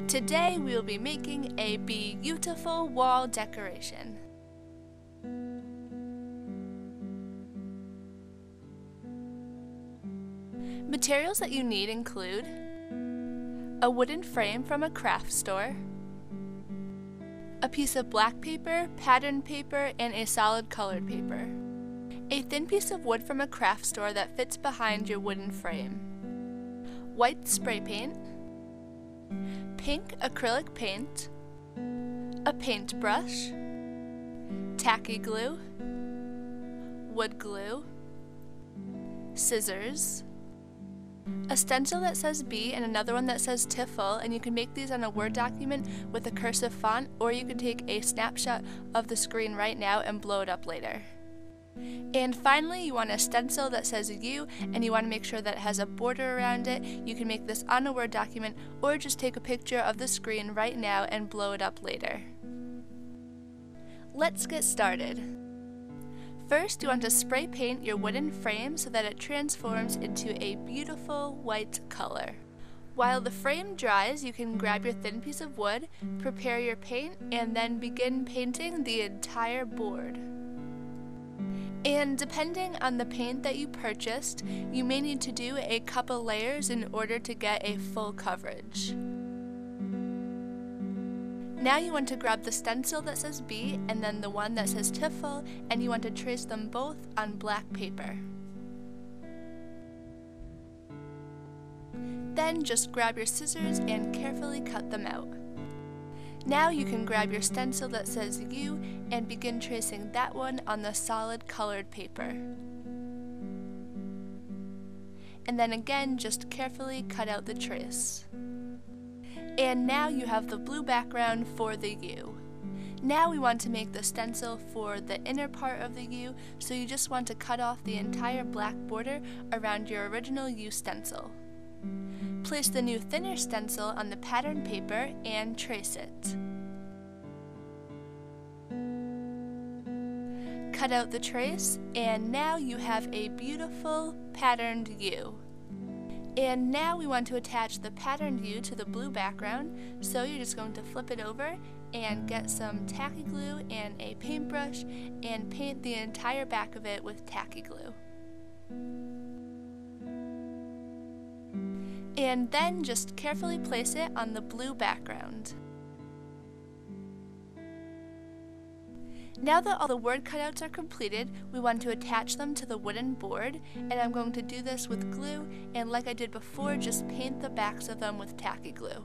Today we will be making a beautiful wall decoration. Materials that you need include a wooden frame from a craft store, a piece of black paper, patterned paper, and a solid colored paper, a thin piece of wood from a craft store that fits behind your wooden frame, white spray paint, pink acrylic paint, a paintbrush, tacky glue, wood glue, scissors, a stencil that says B and another one that says TIFL, and you can make these on a Word document with a cursive font, or you can take a snapshot of the screen right now and blow it up later. And finally, you want a stencil that says U, and you want to make sure that it has a border around it. You can make this on a Word document, or just take a picture of the screen right now and blow it up later. Let's get started. First, you want to spray paint your wooden frame so that it transforms into a beautiful white color. While the frame dries, you can grab your thin piece of wood, prepare your paint, and then begin painting the entire board. And depending on the paint that you purchased, you may need to do a couple layers in order to get a full coverage. Now you want to grab the stencil that says B and then the one that says TIFL, and you want to trace them both on black paper. Then just grab your scissors and carefully cut them out. Now you can grab your stencil that says U and begin tracing that one on the solid colored paper. And then again, just carefully cut out the trace. And now you have the blue background for the U. Now we want to make the stencil for the inner part of the U, so you just want to cut off the entire black border around your original U stencil. Place the new thinner stencil on the pattern paper and trace it. Cut out the trace, and now you have a beautiful patterned U. And now we want to attach the patterned U to the blue background, so you're just going to flip it over and get some tacky glue and a paintbrush and paint the entire back of it with tacky glue. And then just carefully place it on the blue background. Now that all the word cutouts are completed, we want to attach them to the wooden board, and I'm going to do this with glue, and like I did before, just paint the backs of them with tacky glue.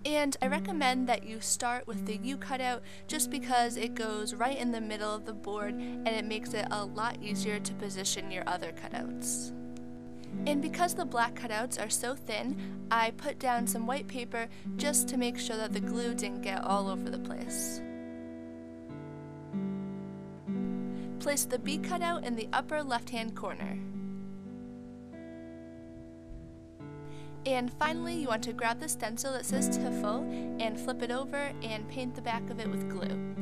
And I recommend that you start with the U cutout just because it goes right in the middle of the board and it makes it a lot easier to position your other cutouts. And because the black cutouts are so thin, I put down some white paper just to make sure that the glue didn't get all over the place. Place the B cutout in the upper left-hand corner. And finally, you want to grab the stencil that says TIFL and flip it over and paint the back of it with glue.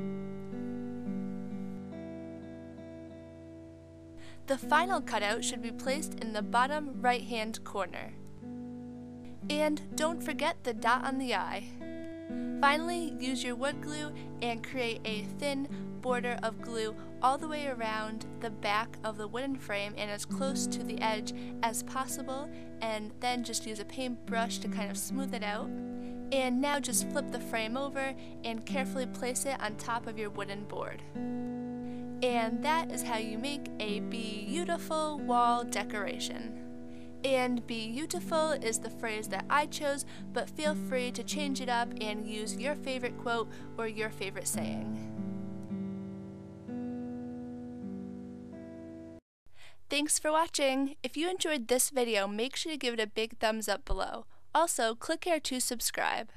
The final cutout should be placed in the bottom right-hand corner. And don't forget the dot on the eye. Finally, use your wood glue and create a thin border of glue all the way around the back of the wooden frame and as close to the edge as possible, and then just use a paintbrush to kind of smooth it out. And now just flip the frame over and carefully place it on top of your wooden board. And that is how you make a beautiful wall decoration. And beautiful is the phrase that I chose, but feel free to change it up and use your favorite quote or your favorite saying. Thanks for watching! If you enjoyed this video, make sure to give it a big thumbs up below. Also, click here to subscribe.